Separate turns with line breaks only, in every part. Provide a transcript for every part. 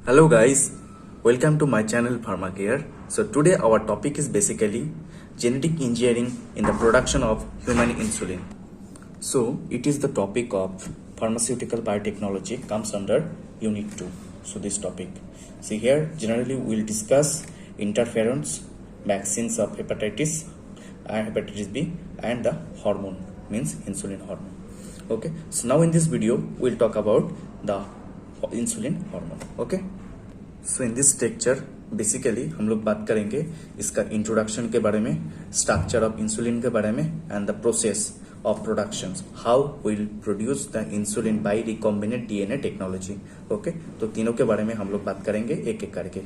Hello guys, welcome to my channel Pharmacare. So today our topic is basically genetic engineering in the production of human insulin. So it is the topic of pharmaceutical biotechnology comes under unit 2. So this topic. See here generally we will discuss interferons, vaccines of hepatitis B and the hormone means insulin hormone. Okay, so now in this video we'll talk about the insulin hormone. Okay, so in this lecture basically हम लोग बात करेंगे इसका introduction के बारे में, structure of insulin के बारे में and the process of production, how will produce the insulin bye recombinant DNA technology. Okay, तो तीनों के बारे में हम लोग बात करेंगे एक एक करके.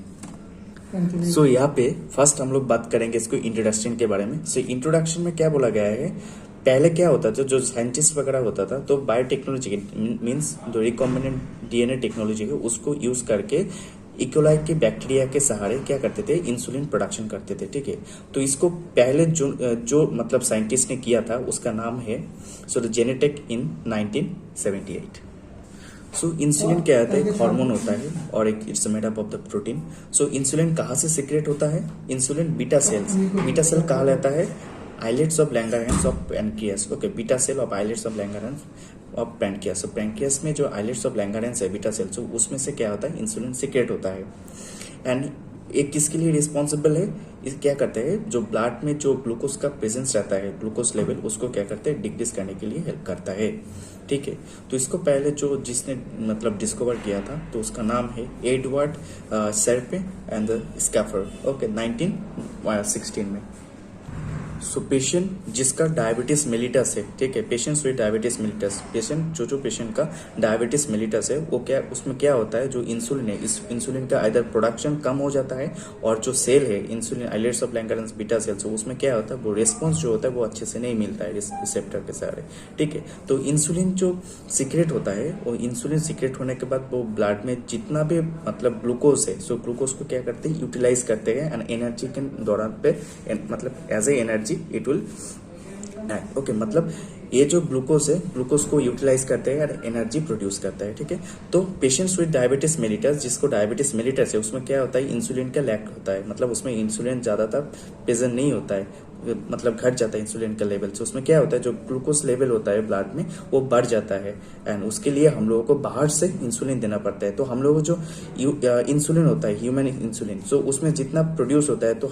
सो यहाँ पे फर्स्ट हम लोग बात करेंगे इसको इंट्रोडक्शन के बारे में. सो इंट्रोडक्शन में क्या बोला गया है, पहले क्या होता था जो साइंटिस्ट वगैरह होता था तो बायोटेक्नोलॉजी मीन्स जो रिकॉम्बिनेंट डीएनए टेक्नोलॉजी है उसको यूज करके इकोलाई के बैक्टीरिया के सहारे क्या करते थे, इंसुलिन प्रोडक्शन करते थे. ठीक है, तो इसको पहले जो मतलब साइंटिस्ट ने किया था उसका नाम है जेनेटेक इन 1978. सो इंसुलिन क्या होता है, एक हार्मोन होता है और एक it's made up of the protein. So insulin कहाँ से सीक्रेट होता है, इंसुलिन बीटा सेल कहा जाता है islets of Langerhans of pancreas. Okay, beta cell of islets of Langerhans of pancreas. So pancreas में जो islets of Langerhans है बीटा सेल, सो उसमें से क्या होता है, इंसुलिन सीक्रेट होता है. एंड एक किसके लिए रिस्पॉन्सिबल है, इस क्या करते हैं, जो ब्लड में जो ग्लूकोज का प्रेजेंस रहता है, ग्लूकोज लेवल, उसको क्या करते हैं, डिक्रीज करने के लिए हेल्प करता है. ठीक है, तो इसको पहले जो जिसने मतलब डिस्कवर किया था तो उसका नाम है एडवर्ड सेरपे एंड स्कैफर. ओके, 1916 में. सो पेशेंट जिसका डायबिटीज मेलिटस है, ठीक है, patients with diabetes mellitus, patient जो पेशेंट का डायबिटीज मेलिटस है वो क्या, उसमें क्या होता है, जो इंसुलिन है इस इंसुलिन का इधर प्रोडक्शन कम हो जाता है और जो सेल है insulin islets of Langerhans beta cells, उसमें क्या होता है, वो रेस्पॉन्स जो होता है वो अच्छे से नहीं मिलता है रिसेप्टर के सहारे. ठीक है, तो इंसुलिन जो सीक्रेट होता है वो इंसुलिन सीक्रेट होने के बाद वो ब्लड में जितना भी मतलब ग्लूकोज है, सो ग्लूकोज को क्या करते हैं, यूटिलाइज करते हैं एंड एनर्जी के दौरान पे मतलब as a energy it will act. Okay, मतलब ये जो ग्लूकोज है ग्लूकोज को यूटिलाइज करते हैं और एनर्जी प्रोड्यूस करता है. ठीक है, तो पेशेंट्स विद डायबिटीज मेलिटस, जिसको डायबिटीज मेलिटस है उसमें क्या होता है, इंसुलिन का लैक होता है, मतलब उसमें इंसुलिन ज्यादातर प्रेजेंट नहीं होता है, मतलब घट जाता है इंसुलिन का लेवल. से उसमें क्या होता है, जो ग्लूकोज लेवल होता है ब्लड में वो बढ़ जाता है एंड उसके लिए हम लोगों को बाहर से इंसुलिन देना पड़ता है. तो हम लोगों को जो इंसुलिन होता है ह्यूमन इंसुलिन, सो उसमें जितना प्रोड्यूस होता है तो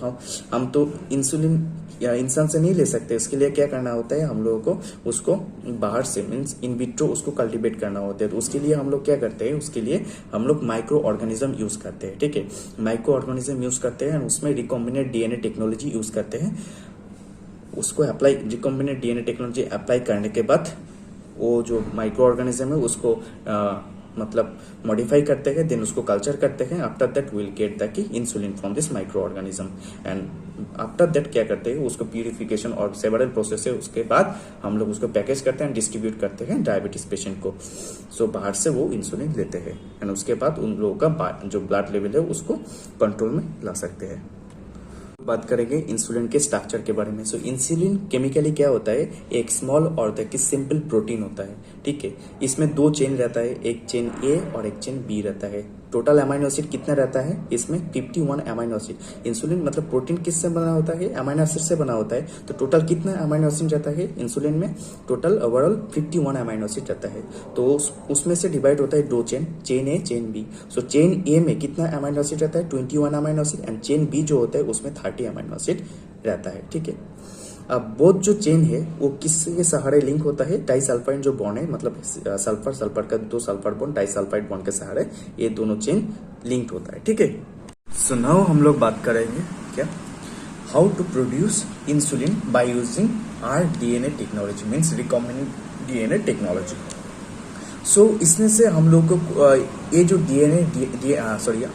हम तो इंसुलिन इंसान से नहीं ले सकते. इसके लिए क्या करना होता है, हम लोगों को उसको बाहर से मीन्स इन विट्रो उसको कल्टीवेट करना होता है. तो उसके लिए हम लोग क्या करते हैं, उसके लिए हम लोग माइक्रो ऑर्गेनिज्म यूज करते हैं. ठीक है, माइक्रो ऑर्गेनिज्म यूज करते हैं, उसमें रिकॉम्बिनेंट डीएनए टेक्नोलॉजी यूज करते हैं. उसको apply recombinant DNA technology apply करने के बाद वो जो माइक्रो ऑर्गेनिज्म है उसको मतलब मॉडिफाई करते हैं, देन उसको कल्चर करते हैं. After that will get the key insulin from this micro organism and after that क्या करते हैं, उसको प्यूरिफिकेशन और सेवरल प्रोसेस है, उसके बाद हम लोग उसको पैकेज करते हैं, डिस्ट्रीब्यूट करते हैं डायबिटीज पेशेंट को. सो बाहर से वो इंसुलिन लेते हैं एंड उसके बाद उन लोगों का जो ब्लड लेवल है उसको कंट्रोल में ला सकते हैं. बात करेंगे इंसुलिन के स्ट्रक्चर के बारे में. सो इंसुलिन केमिकली क्या होता है, एक स्मॉल और द सिंपल प्रोटीन होता है. ठीक है, इसमें दो चेन रहता है, एक चेन ए और एक चेन बी रहता है. टोटल अमाइनो एसिड कितना रहता है इसमें, 51 अमाइनो एसिड. इंसुलिन मतलब प्रोटीन किससे बना होता है, अमाइनो एसिड से बना होता है. तो टोटल कितना अमाइनो एसिड रहता है इंसुलिन में, टोटल ओवरऑल 51 अमाइनो एसिड रहता है. तो उसमें से डिवाइड होता है दो chain, chain A chain B. So chain A में कितना अमाइनो एसिड रहता है, 21 amino acid and chain B जो होता है उसमें 30 अमाइनो एसिड रहता है. ठीक है, अब बोथ जो चेन है वो किसके सहारे लिंक होता है, डाइसल्फाइड जो बॉन्ड है, मतलब सल्फर का दो सल्फर बॉन्ड डाइसल्फाइड बॉन्ड के सहारे ये दोनों चेन लिंक्ड होता है. ठीक है, सो नाउ हम लोग बात करेंगे क्या, how to produce insulin by using rDNA technology means recombinant DNA technology. So इसमें से हम लोग को ये जो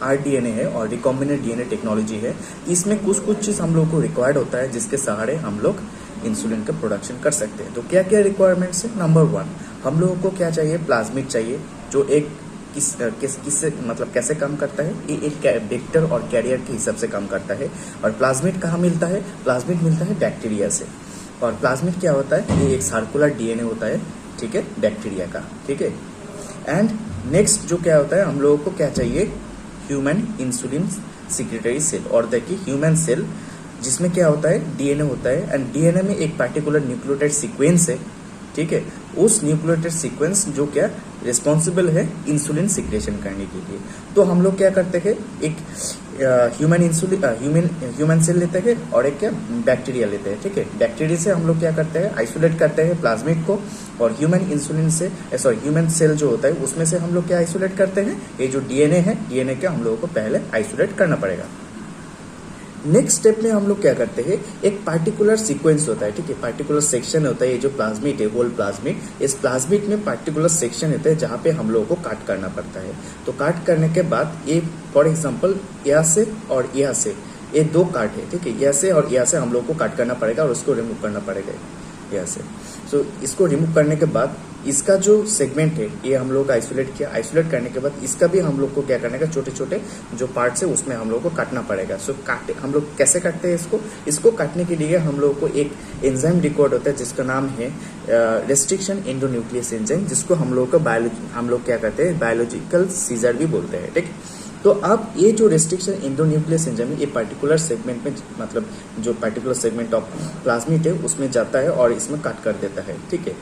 आरडीएनए है और रिकॉम्बिनेंट डीएनए टेक्नोलॉजी है, इसमें कुछ चीज हम लोग को रिक्वायर्ड होता है जिसके सहारे हम लोग इंसुलिन का प्रोडक्शन कर सकते हैं. तो क्या क्या रिक्वायरमेंट्स है, नंबर 1 हम लोगों को क्या चाहिए, प्लाज्मिड चाहिए, जो एक किससे मतलब कैसे काम करता है, ये एक वेक्टर और कैरियर के हिसाब से काम करता है. और प्लाज्मिड कहाँ मिलता है, प्लाज्मिड मिलता है बैक्टीरिया से. और प्लाज्मिड क्या होता है, ये एक सर्कुलर डीएनए होता है. ठीक है, बैक्टीरिया का. ठीक है, एंड नेक्स्ट जो क्या होता है, हम लोगों को क्या चाहिए, ह्यूमन इंसुलिन सिक्रेटरी सेल, और देखिए ह्यूमन सेल जिसमें क्या होता है, डीएनए होता है, एंड डीएनए में एक पार्टिकुलर न्यूक्लियोटाइड सीक्वेंस है, ठीक है। उस न्यूक्लियोटाइड सीक्वेंस जो क्या रिस्पॉन्सिबल है इंसुलिन सिक्रेशन करने के लिए। तो हम लोग क्या करते हैं, एक ह्यूमन सेल लेते हैं और एक क्या बैक्टीरिया लेते हैं, ठीक है। बैक्टीरिया से हम लोग क्या करते हैं, आइसोलेट करते हैं प्लाज्मिड को, और ह्यूमन सेल जो होता है उसमें से हम लोग क्या आइसोलेट करते हैं, ये जो डीएनए है, डीएनए के हम लोगों को पहले आइसोलेट करना पड़ेगा। नेक्स्ट स्टेप में हम लोग क्या करते हैं, एक पार्टिकुलर सीक्वेंस होता है, ठीक है, पार्टिकुलर सेक्शन होता है, ये जो प्लाज्मिड है, होल प्लाज्मिड, इस प्लाज्मिड में पार्टिकुलर सेक्शन होता है जहाँ पे हम लोगों को काट करना पड़ता है। तो काट करने के बाद ये फॉर एग्जांपल यहाँ से और यहाँ से ये दो काट है, ठीक है, यहाँ से और यहाँ से हम लोगों को काट करना पड़ेगा और उसको रिमूव करना पड़ेगा यहाँ से। सो इसको रिमूव करने के बाद इसका जो सेगमेंट है ये हम लोग आइसोलेट किया, आइसोलेट करने के बाद इसका भी हम लोग को क्या करने का, छोटे छोटे जो पार्ट्स है उसमें हम लोग को काटना पड़ेगा। सो हम लोग कैसे काटते हैं इसको काटने के लिए हम लोग को एक एंजाइम रिकॉर्ड होता है जिसका नाम है रेस्ट्रिक्शन एंडोन्यूक्लियस एंजाइम, जिसको हम लोग क्या कहते हैं, बायोलॉजिकल सीजर भी बोलते हैं, ठीक। तो अब ये जो रेस्ट्रिक्शन एंडोन्यूक्लियस एंजाइम है ये पर्टिकुलर सेगमेंट में, मतलब जो पर्टिकुलर सेगमेंट ऑफ प्लाज्मिड है उसमें जाता है और इसमें काट कर देता है, ठीक है।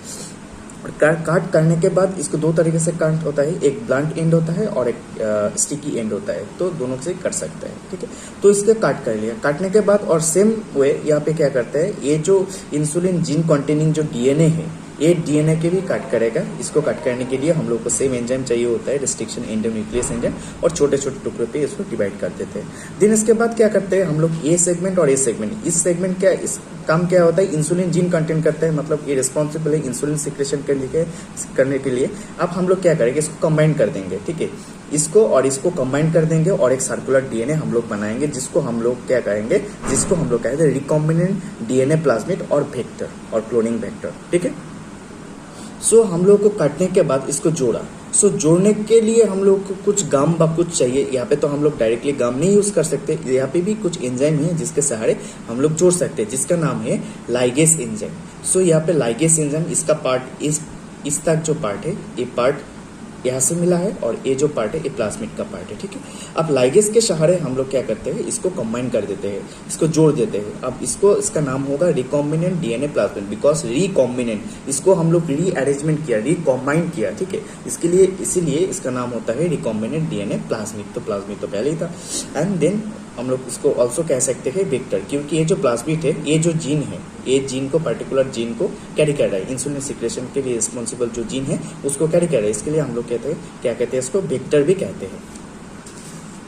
और काट करने के बाद इसको दो तरीके से काट होता है, एक ब्लंट एंड होता है और एक स्टिकी एंड होता है, तो दोनों से कर सकते हैं, ठीक है। तो इसके काट कर लिया, काटने के बाद और सेम वे यहाँ पे क्या करते हैं, ये जो इंसुलिन जीन कंटेनिंग जो डीएनए है ये डीएनए के भी काट करेगा। इसको काट करने के लिए हम लोग को सेम एंजाइम चाहिए होता है, रेस्ट्रिक्शन एंडोन्यूक्लियस एंजाइम, और छोटे छोटे टुकड़ों पे इसको डिवाइड कर देते हैं। देन इसके बाद क्या करते हैं हम लोग, ये सेगमेंट और ये सेगमेंट, इस सेगमेंट क्या, इस काम क्या होता है, इंसुलिन जीन कंटेन करता है, मतलब ये रिस्पॉन्सिबल है इंसुलिन सिक्रेशन करने के लिए। अब हम लोग क्या करेंगे, इसको कंबाइन कर देंगे, ठीक है, इसको और इसको कंबाइन कर देंगे और एक सर्कुलर डीएनए हम लोग बनाएंगे, जिसको हम लोग क्या करेंगे, जिसको हम लोग कहते हैं रिकॉम्बिनेंट डीएनए प्लाज्मिड और वेक्टर और क्लोनिंग वेक्टर, ठीक है। सो हम लोग को काटने के बाद इसको जोड़ा। सो जोड़ने के लिए हम लोग को कुछ गाम व कुछ चाहिए। यहाँ पे तो हम लोग डायरेक्टली गाम नहीं यूज कर सकते, यहाँ पे भी कुछ एंजाइम है जिसके सहारे हम लोग जोड़ सकते हैं, जिसका नाम है लाइगेस एंजाइम। सो यहाँ पे लाइगेस एंजाइम, इसका पार्ट इस तक जो पार्ट है, ये पार्ट यहाँ से मिला है और ये जो पार्ट है ये प्लाज्मिड का पार्ट है, ठीक है। अब लाइगेस के सहारे हम लोग क्या करते हैं, इसको कंबाइन कर देते हैं, इसको जोड़ देते हैं। अब इसका नाम होगा recombinant DNA plasmid, because recombinant, इसको हम लोग रीअरेंजमेंट किया, रिकॉम्बाइन किया, ठीक है, इसीलिए इसका नाम होता है रिकॉम्बिनेंट डीएनए प्लाज्मिड। तो प्लाज्मिड तो पहले ही था। एंड देन हम लोग इसको ऑल्सो कह सकते हैं वेक्टर, क्योंकि ये जो प्लाज्मिड है, ये जो जीन है, ये जीन को, पर्टिकुलर जीन को कैरी कर रहा है, इंसुलिन सिक्रेशन के लिए रिस्पॉन्सिबल जो जीन है उसको कैरी कर रहा है, इसके लिए हम लोग कहते हैं, क्या कहते हैं, इसको वेक्टर भी कहते हैं।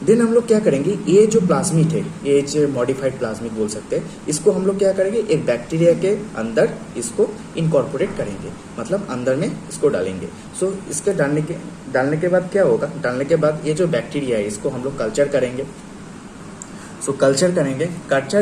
देन हम लोग क्या करेंगे, ये जो प्लाज्मिड है, ये जो मॉडिफाइड प्लाज्मिड बोल सकते हैं, इसको हम लोग क्या करेंगे, एक बैक्टीरिया के अंदर इसको इनकॉर्पोरेट करेंगे, मतलब अंदर में इसको डालेंगे। सो इसके डालने के बाद क्या होगा, डालने के बाद ये जो बैक्टीरिया है इसको हम लोग कल्चर करेंगे। सो कल्चर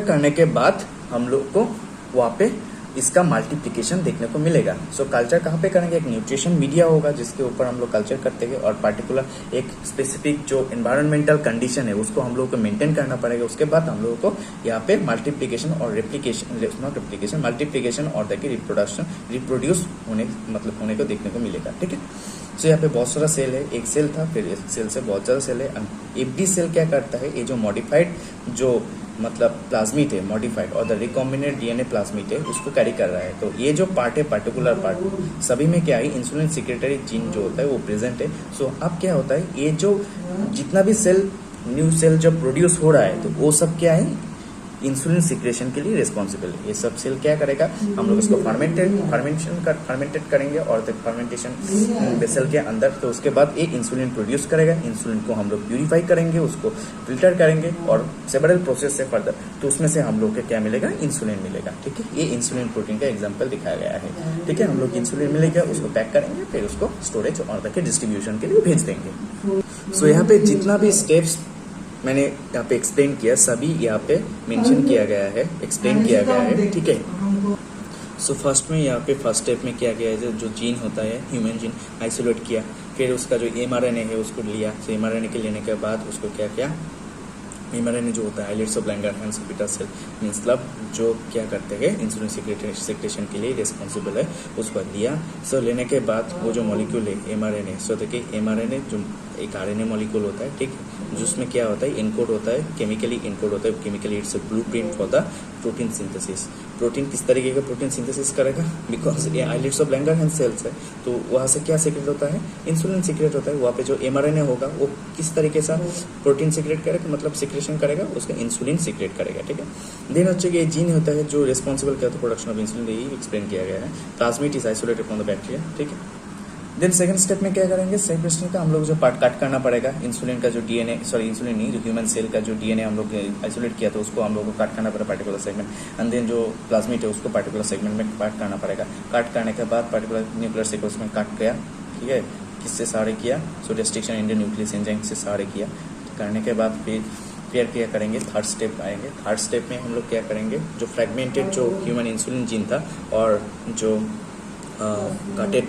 करने के बाद हम लोग को वहाँ पे इसका मल्टीप्लिकेशन देखने को मिलेगा। सो कल्चर कहाँ पे करेंगे, एक न्यूट्रिशन मीडिया होगा जिसके ऊपर हम लोग कल्चर करते हैं, और पार्टिकुलर एक स्पेसिफिक जो एनवायरमेंटल कंडीशन है उसको हम लोग को मेंटेन करना पड़ेगा। उसके बाद हम लोगों को यहाँ पे मल्टीप्लिकेशन और मल्टीप्लिकेशन और देखिए रिप्रोड्यूस होने को देखने को मिलेगा, ठीक है। सो यहाँ पे बहुत सारा सेल है, एक सेल था, फिर एक सेल से बहुत सारा सेल है। एफडी सेल क्या करता है, ये जो मॉडिफाइड जो मतलब प्लाज्मिड है, मॉडिफाइड और द रिकॉम्बिनेंट डीएनए प्लाज्मिड है, उसको कैरी कर रहा है। तो ये जो पार्ट है, पर्टिकुलर पार्ट, सभी में क्या है, इंसुलिन सिक्रेटरी जीन जो होता है वो प्रेजेंट है। सो अब क्या होता है, ये जो जितना भी न्यू सेल जब प्रोड्यूस हो रहा है, तो वो सब क्या है, इंसुलिन सिक्रेशन के लिए रिस्पॉन्सिबल है। ये सब सेल क्या करेगा, हम लोग इसको फर्मेंटेड करेंगे और फर्मेंटेशन वेसल के अंदर, तो उसके बाद ये इंसुलिन प्रोड्यूस करेगा। इंसुलिन को हम लोग प्यूरिफाई करेंगे, उसको फिल्टर करेंगे और सेवरल प्रोसेस से फर्दर, तो उसमें से हम लोग को क्या मिलेगा, इंसुलिन मिलेगा, ठीक है। ये इंसुलिन प्रोटीन का एग्जाम्पल दिखाया गया है, ठीक है। हम लोग इंसुलिन मिलेगा, उसको पैक करेंगे, फिर उसको स्टोरेज और डिस्ट्रीब्यूशन के लिए भेज देंगे। सो यहाँ पे जितना भी स्टेप्स मैंने यहाँ पे एक्सप्लेन किया, सभी यहाँ पे मेंशन किया गया है, एक्सप्लेन किया गया है, ठीक है। सो फर्स्ट में यहाँ पे फर्स्ट स्टेप में किया गया है, जो जीन होता है, ह्यूमन जीन आइसोलेट किया, फिर उसका जो एमआरएनए है उसको लिया। सो एमआरएनए के लेने के बाद उसको क्या किया, एमआरएनए जो होता है islets of Langerhans beta cell, मतलब जो क्या करते हैं, इंसुलिन सिक्रेशन के लिए रिस्पॉन्सिबल है, उसको लिया। सो लेने के बाद वो जो मॉलिक्यूल है एमआरएनए, सो देखिए एमआरएनए जो एक आरएनए मॉलिक्यूल होता है, ठीक, जिसमें क्या होता है, इनकोड होता है, केमिकली इनकोड होता है, chemically it's a blueprint for the protein synthesis. Protein किस तरीके का प्रोटीन सिंथेसिस करेगा, बिकॉज ये आइलेट्स ऑफ लैंगरहैंस सेल्स है, तो वहाँ से क्या सीक्रेट होता है, इंसुलिन सीक्रेट होता है। वहाँ पे जो एमआरएनए होगा वो किस तरीके से प्रोटीन सीक्रेट करेगा, मतलब सीक्रेशन करेगा, उसका इंसुलिन सीक्रेट करेगा, ठीक है। देन अच्छे ये जीन होता है जो रिस्पॉन्सिबल क्या होता है प्रोडक्शन ऑफ इंसुलिन, यही एक्सप्लेन किया गया है। Plasmid is isolated from the bacteria, ठीक है। देन सेकंड स्टेप में क्या करेंगे, सेकंड क्वेश्चन का हम लोग जो पार्ट कट करना पड़ेगा, इंसुलिन का जो डीएनए, सॉरी इंसुलिन नहीं, जो ह्यूमन सेल का जो डीएनए हम लोग आइसोलेट किया था उसको हम लोग को काट करना पड़ेगा पार्टिकुलर सेगमेंट, एंड देन जो प्लाज्मिड है उसको पार्टिकुलर सेगमेंट में काट करना पड़ेगा। काट करने के बाद पार्टिकुलर न्यूक्लियर सीक्वेंस में काट गया, ठीक है, किससे सहारे किया, सो रेस्ट्रिक्शन इंडियन न्यूक्लियस एंजाइम से सहारे किया। करने के बाद फिर क्या करेंगे, थर्ड स्टेप आएंगे। थर्ड स्टेप में हम लोग क्या करेंगे, जो फ्रेगमेंटेड जो ह्यूमन इंसुलिन जीन था और जो काटेड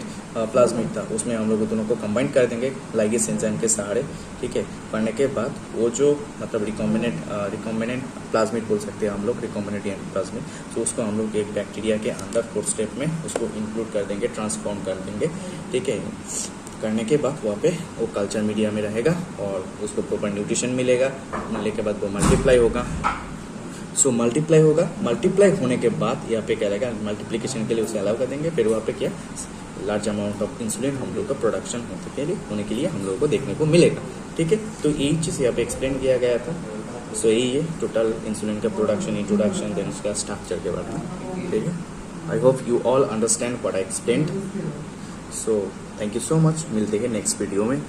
प्लाज्मिड था, उसमें हम लोग दोनों को कंबाइन कर देंगे लाइगेज एंजाइम के सहारे, ठीक है। करने के बाद वो जो मतलब रिकॉम्बिनेंट प्लाज्मिड बोल सकते हैं हम लोग, रिकॉम्बिनेंट प्लाज्मिड, तो उसको हम लोग एक बैक्टीरिया के अंदर फोर्थ स्टेप में उसको इंक्लूड कर देंगे, ट्रांसफॉर्म कर देंगे, ठीक है। करने के बाद वहाँ पे वो कल्चर मीडिया में रहेगा और उसको प्रॉपर न्यूट्रिशन मिलेगा, मिलने के बाद वो मल्टीप्लाई होगा। सो मल्टीप्लाई होगा, मल्टीप्लाई होने के बाद यहाँ पे क्या रहेगा, मल्टीप्लिकेशन के लिए उसे अलाउ कर देंगे, फिर वहाँ पे क्या लार्ज अमाउंट ऑफ इंसुलिन हम लोग का प्रोडक्शन होने के लिए हम लोगों को देखने को मिलेगा, ठीक है। तो यही चीज़ यहाँ पे एक्सप्लेन किया गया था। सो यही है टोटल इंसुलिन का प्रोडक्शन, इंट्रोडक्शन, देन उसका स्ट्रक्चर के बारे में, ठीक है। I hope you all understand what I explained. So thank you so much, मिलते हैं नेक्स्ट वीडियो में।